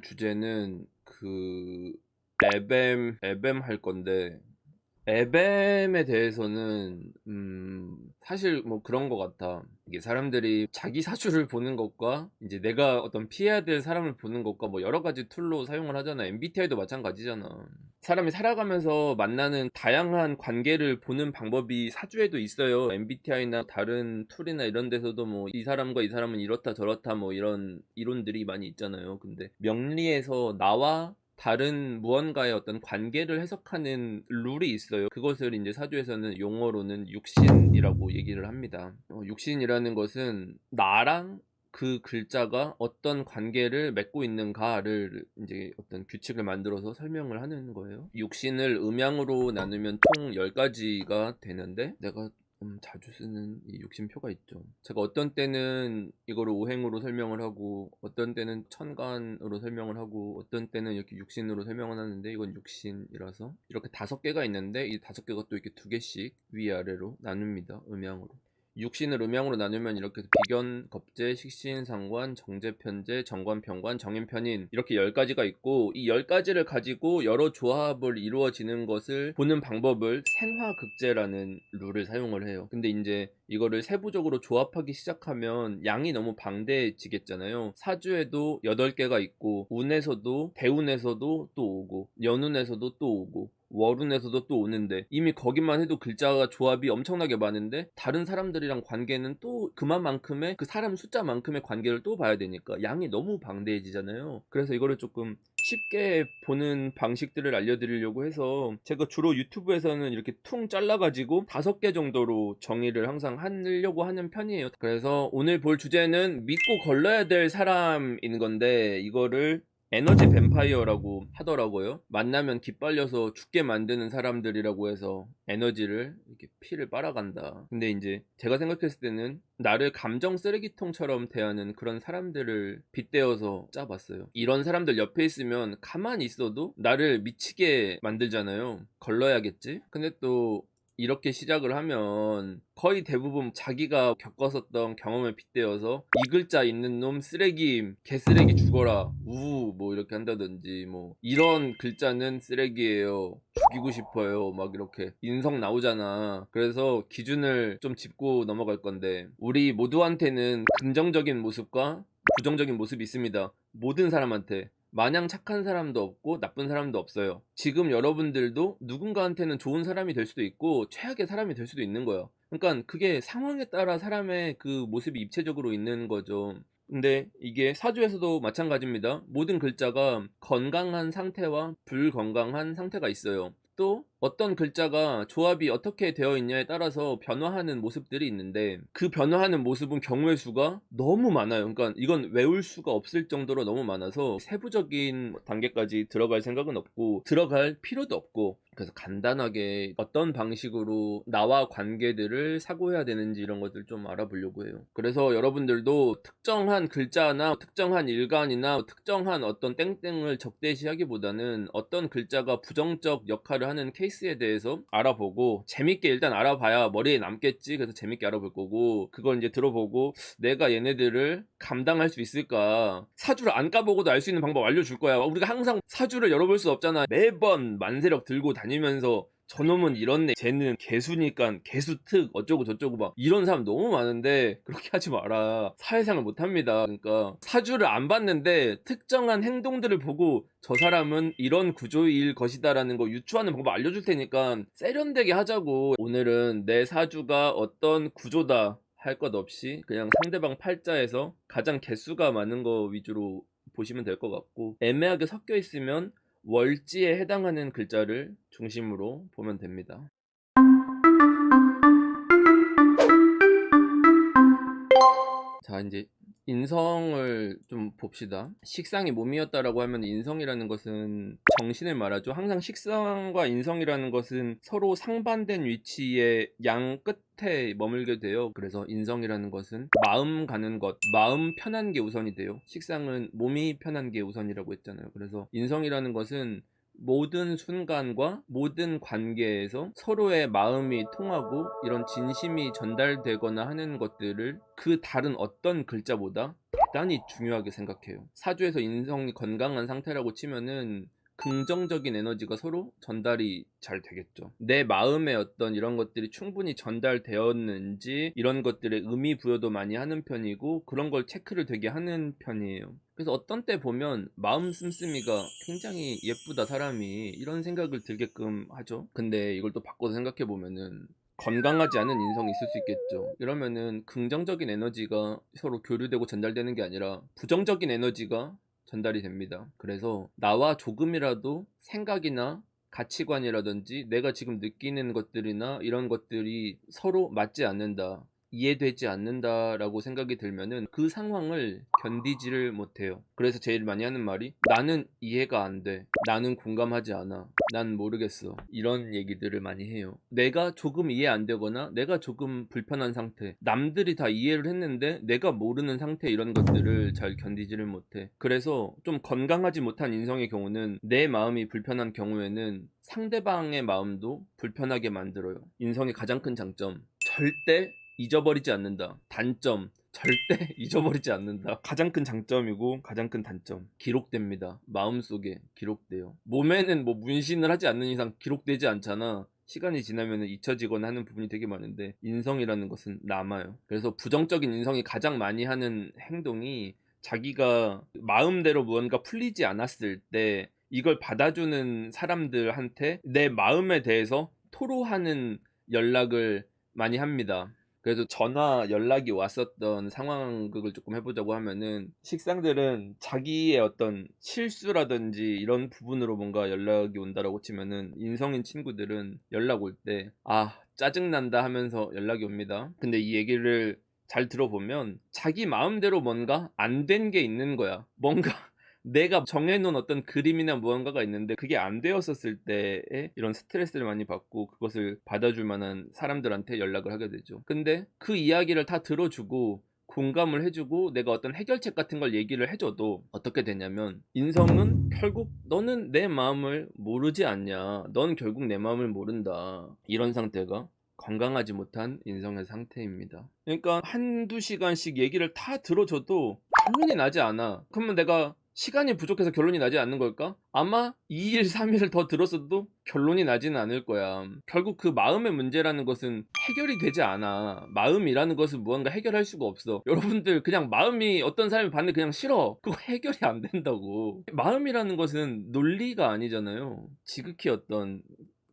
볼 주제는 에뱀 할 건데, 에뱀에 대해서는 사실 뭐 그런 것 같아. 이게 사람들이 자기 사주를 보는 것과 이제 내가 어떤 피해야 될 사람을 보는 것과 뭐 여러 가지 툴로 사용을 하잖아. MBTI도 마찬가지잖아. 사람이 살아가면서 만나는 다양한 관계를 보는 방법이 사주에도 있어요. MBTI나 다른 툴이나 이런 데서도 뭐 이 사람과 이 사람은 이렇다 저렇다 뭐 이런 이론들이 많이 있잖아요. 근데 명리에서 나와 다른 무언가의 어떤 관계를 해석하는 룰이 있어요. 그것을 이제 사주에서는 용어로는 육신이라고 얘기를 합니다. 육신이라는 것은 나랑 그 글자가 어떤 관계를 맺고 있는가를 이제 어떤 규칙을 만들어서 설명을 하는 거예요. 육신을 음양으로 나누면 총 10가지가 되는데, 내가 자주 쓰는 이 육신표가 있죠. 제가 어떤 때는 이거를 오행으로 설명을 하고, 어떤 때는 천간으로 설명을 하고, 어떤 때는 이렇게 육신으로 설명을 하는데, 이건 육신이라서 이렇게 5개가 있는데, 이 5개가 또 이렇게 2개씩 위아래로 나눕니다. 음양으로. 육신을 음양으로 나누면 이렇게 비견, 겁재, 식신, 상관, 정제, 편재, 정관, 편관, 정인, 편인 이렇게 10가지가 있고, 이 10가지를 가지고 여러 조합을 이루어지는 것을 보는 방법을 생화극재라는 룰을 사용을 해요. 근데 이제 이거를 세부적으로 조합하기 시작하면 양이 너무 방대해지겠잖아요. 사주에도 8개가 있고, 운에서도 대운에서도 또 오고, 연운에서도 또 오고, 월운에서도 또 오는데, 이미 거기만 해도 글자가 조합이 엄청나게 많은데, 다른 사람들이랑 관계는 또 그만큼의 그 사람 숫자만큼의 관계를 또 봐야 되니까 양이 너무 방대해지잖아요. 그래서 이거를 조금 쉽게 보는 방식들을 알려드리려고 해서 제가 주로 유튜브에서는 이렇게 퉁 잘라가지고 5개 정도로 정의를 항상 하려고 하는 편이에요. 그래서 오늘 볼 주제는 믿고 걸러야 될 사람인 건데, 이거를 에너지 뱀파이어라고 하더라고요. 만나면 기빨려서 죽게 만드는 사람들이라고 해서 에너지를 이렇게 피를 빨아간다. 근데 이제 제가 생각했을 때는 나를 감정 쓰레기통처럼 대하는 그런 사람들을 빗대어서 짜봤어요. 이런 사람들 옆에 있으면 가만히 있어도 나를 미치게 만들잖아요. 걸러야겠지? 근데 또 이렇게 시작을 하면 거의 대부분 자기가 겪었었던 경험을 빗대어서 이 글자 있는 놈 쓰레기, 개쓰레기 죽어라, 우, 뭐 이렇게 한다든지, 뭐 이런 글자는 쓰레기예요, 죽이고 싶어요, 막 이렇게 인성 나오잖아. 그래서 기준을 좀 짚고 넘어갈 건데, 우리 모두한테는 긍정적인 모습과 부정적인 모습이 있습니다. 모든 사람한테. 마냥 착한 사람도 없고 나쁜 사람도 없어요. 지금 여러분들도 누군가한테는 좋은 사람이 될 수도 있고 최악의 사람이 될 수도 있는 거예요. 그러니까 그게 상황에 따라 사람의 그 모습이 입체적으로 있는 거죠. 근데 이게 사주에서도 마찬가지입니다. 모든 글자가 건강한 상태와 불건강한 상태가 있어요. 또 어떤 글자가 조합이 어떻게 되어 있냐에 따라서 변화하는 모습들이 있는데, 그 변화하는 모습은 경우의 수가 너무 많아요. 그러니까 이건 외울 수가 없을 정도로 너무 많아서 세부적인 단계까지 들어갈 생각은 없고 들어갈 필요도 없고, 그래서 간단하게 어떤 방식으로 나와 관계들을 사고해야 되는지 이런 것들 좀 알아보려고 해요. 그래서 여러분들도 특정한 글자나 특정한 일간이나 특정한 어떤 땡땡을 적대시하기보다는 어떤 글자가 부정적 역할을 하는 케이스에 대해서 알아보고, 재밌게 일단 알아봐야 머리에 남겠지. 그래서 재밌게 알아볼 거고, 그걸 이제 들어보고 내가 얘네들을 감당할 수 있을까, 사주를 안 까보고도 알 수 있는 방법 알려줄 거야. 우리가 항상 사주를 열어볼 수 없잖아. 매번 만세력 들고 다니면서 저놈은 이렇네, 쟤는 개수니까 개수특 어쩌고 저쩌고 막 이런 사람 너무 많은데, 그렇게 하지 마라. 사회생활 못합니다. 그러니까 사주를 안 봤는데 특정한 행동들을 보고 저 사람은 이런 구조일 것이다 라는 거 유추하는 방법 알려줄 테니까 세련되게 하자고. 오늘은 내 사주가 어떤 구조다 할 것 없이 그냥 상대방 팔자에서 가장 개수가 많은 거 위주로 보시면 될 것 같고, 애매하게 섞여 있으면 월지에 해당하는 글자를 중심으로 보면 됩니다. 자, 이제 인성을 좀 봅시다. 식상이 몸이었다라고 하면 인성이라는 것은 정신을 말하죠. 항상 식상과 인성이라는 것은 서로 상반된 위치의 양 끝에 머물게 돼요. 그래서 인성이라는 것은 마음 가는 것, 마음 편한 게 우선이 돼요. 식상은 몸이 편한 게 우선이라고 했잖아요. 그래서 인성이라는 것은 모든 순간과 모든 관계에서 서로의 마음이 통하고 이런 진심이 전달되거나 하는 것들을 그 다른 어떤 글자보다 대단히 중요하게 생각해요. 사주에서 인성이 건강한 상태라고 치면은 긍정적인 에너지가 서로 전달이 잘 되겠죠. 내 마음의 어떤 이런 것들이 충분히 전달되었는지 이런 것들에 의미 부여도 많이 하는 편이고 그런 걸 체크를 되게 하는 편이에요. 그래서 어떤 때 보면 마음 씀씀이가 굉장히 예쁘다 사람이 이런 생각을 들게끔 하죠. 근데 이걸 또 바꿔서 생각해 보면은 건강하지 않은 인성이 있을 수 있겠죠. 이러면은 긍정적인 에너지가 서로 교류되고 전달되는 게 아니라 부정적인 에너지가 전달이 됩니다. 그래서 나와 조금이라도 생각이나 가치관이라든지 내가 지금 느끼는 것들이나 이런 것들이 서로 맞지 않는다, 이해되지 않는다라고 생각이 들면은 그 상황을 견디지를 못해요. 그래서 제일 많이 하는 말이 나는 이해가 안 돼. 나는 공감하지 않아. 난 모르겠어. 이런 얘기들을 많이 해요. 내가 조금 이해 안 되거나 내가 조금 불편한 상태, 남들이 다 이해를 했는데 내가 모르는 상태 이런 것들을 잘 견디지를 못해. 그래서 좀 건강하지 못한 인성의 경우는 내 마음이 불편한 경우에는 상대방의 마음도 불편하게 만들어요. 인성의 가장 큰 장점, 절대 잊어버리지 않는다. 단점, 절대 잊어버리지 않는다. 가장 큰 장점이고 가장 큰 단점, 기록됩니다. 마음속에 기록돼요. 몸에는 뭐 문신을 하지 않는 이상 기록되지 않잖아. 시간이 지나면 잊혀지거나 하는 부분이 되게 많은데 인성이라는 것은 남아요. 그래서 부정적인 인성이 가장 많이 하는 행동이 자기가 마음대로 무언가 풀리지 않았을 때 이걸 받아주는 사람들한테 내 마음에 대해서 토로하는 연락을 많이 합니다. 그래서 전화 연락이 왔었던 상황극을 조금 해보자고 하면은, 식상들은 자기의 어떤 실수라든지 이런 부분으로 뭔가 연락이 온다라고 치면은, 인성인 친구들은 연락 올 때 짜증난다 하면서 연락이 옵니다. 근데 이 얘기를 잘 들어보면 자기 마음대로 뭔가 안 된 게 있는 거야. 뭔가 내가 정해놓은 어떤 그림이나 무언가가 있는데 그게 안 되었었을 때에 이런 스트레스를 많이 받고 그것을 받아줄 만한 사람들한테 연락을 하게 되죠. 근데 그 이야기를 다 들어주고 공감을 해주고 내가 어떤 해결책 같은 걸 얘기를 해줘도 어떻게 되냐면, 인성은 결국 너는 내 마음을 모르지 않냐, 넌 결국 내 마음을 모른다, 이런 상태가 건강하지 못한 인성의 상태입니다. 그러니까 한두 시간씩 얘기를 다 들어줘도 결론이 나지 않아. 그러면 내가 시간이 부족해서 결론이 나지 않는 걸까? 아마 2일, 3일을 더 들었어도 결론이 나지는 않을 거야. 결국 그 마음의 문제라는 것은 해결이 되지 않아. 마음이라는 것은 무언가 해결할 수가 없어. 여러분들 그냥 마음이 어떤 사람이 봤는데 그냥 싫어. 그거 해결이 안 된다고. 마음이라는 것은 논리가 아니잖아요. 지극히 어떤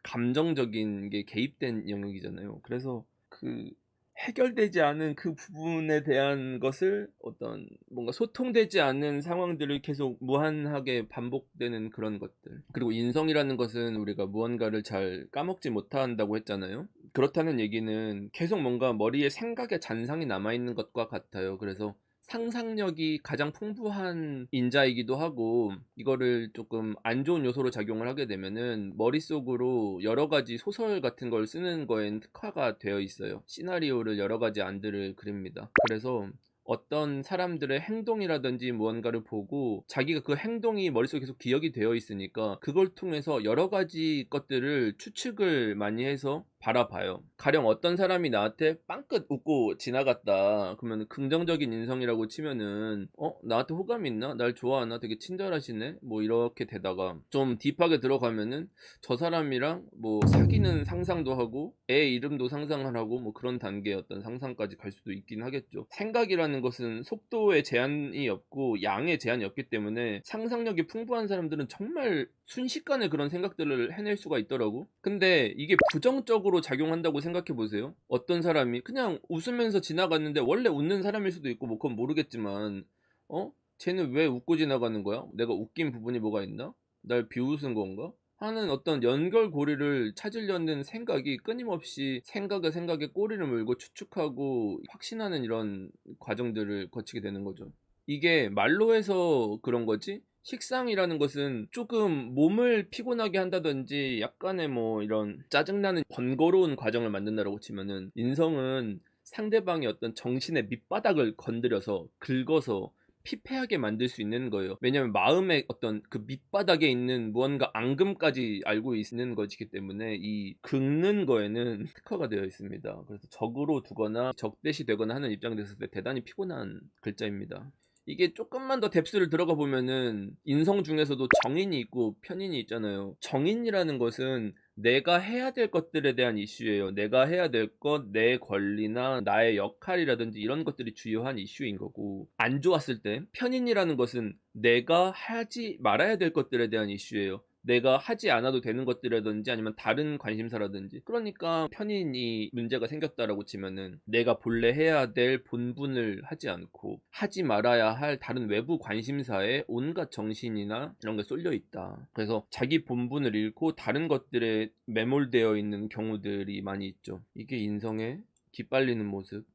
감정적인 게 개입된 영역이잖아요. 그래서 그 해결되지 않은 그 부분에 대한 것을 어떤 뭔가 소통되지 않는 상황들을 계속 무한하게 반복되는 그런 것들. 그리고 인성이라는 것은 우리가 무언가를 잘 까먹지 못한다고 했잖아요. 그렇다는 얘기는 계속 뭔가 머리에 생각의 잔상이 남아있는 것과 같아요. 그래서 상상력이 가장 풍부한 인자이기도 하고, 이거를 조금 안 좋은 요소로 작용을 하게 되면은 머릿속으로 여러 가지 소설 같은 걸 쓰는 거엔 특화가 되어 있어요. 시나리오를 여러 가지 안들을 그립니다. 그래서 어떤 사람들의 행동이라든지 무언가를 보고 자기가 그 행동이 머릿속에 계속 기억이 되어 있으니까 그걸 통해서 여러 가지 것들을 추측을 많이 해서 바라봐요. 가령 어떤 사람이 나한테 빵긋 웃고 지나갔다 그러면 긍정적인 인성이라고 치면은 나한테 호감이 있나? 날 좋아하나? 되게 친절하시네? 뭐 이렇게 되다가 좀 딥하게 들어가면은 저 사람이랑 뭐 사귀는 상상도 하고 애 이름도 상상을 하고 뭐 그런 단계의 어떤 상상까지 갈 수도 있긴 하겠죠. 생각이라는 것은 속도에 제한이 없고 양의 제한이 없기 때문에 상상력이 풍부한 사람들은 정말 순식간에 그런 생각들을 해낼 수가 있더라고. 근데 이게 부정적으로 작용한다고 생각해 보세요. 어떤 사람이 그냥 웃으면서 지나갔는데 원래 웃는 사람일 수도 있고 뭐 그건 모르겠지만 쟤는 왜 웃고 지나가는 거야? 내가 웃긴 부분이 뭐가 있나? 날 비웃은 건가? 하는 어떤 연결고리를 찾으려는 생각이 끊임없이 생각에 꼬리를 물고 추측하고 확신하는 이런 과정들을 거치게 되는 거죠. 이게 말로 해서 그런 거지, 식상이라는 것은 조금 몸을 피곤하게 한다든지 약간의 뭐 이런 짜증나는 번거로운 과정을 만든다라고 치면은, 인성은 상대방의 어떤 정신의 밑바닥을 건드려서 긁어서 피폐하게 만들 수 있는 거예요. 왜냐면 마음의 어떤 그 밑바닥에 있는 무언가 앙금까지 알고 있는 것이기 때문에 이 긁는 거에는 특화가 되어 있습니다. 그래서 적으로 두거나 적대시 되거나 하는 입장에 됐을 때 대단히 피곤한 글자입니다. 이게 조금만 더 뎁스를 들어가 보면은 인성 중에서도 정인이 있고 편인이 있잖아요. 정인이라는 것은 내가 해야 될 것들에 대한 이슈예요. 내가 해야 될 것, 내 권리나 나의 역할이라든지 이런 것들이 주요한 이슈인 거고, 안 좋았을 때 편인이라는 것은 내가 하지 말아야 될 것들에 대한 이슈예요. 내가 하지 않아도 되는 것들이라든지 아니면 다른 관심사라든지. 그러니까 편인이 문제가 생겼다라고 치면은 내가 본래 해야 될 본분을 하지 않고 하지 말아야 할 다른 외부 관심사에 온갖 정신이나 이런 게 쏠려 있다. 그래서 자기 본분을 잃고 다른 것들에 매몰되어 있는 경우들이 많이 있죠. 이게 인성의 기빨리는 모습.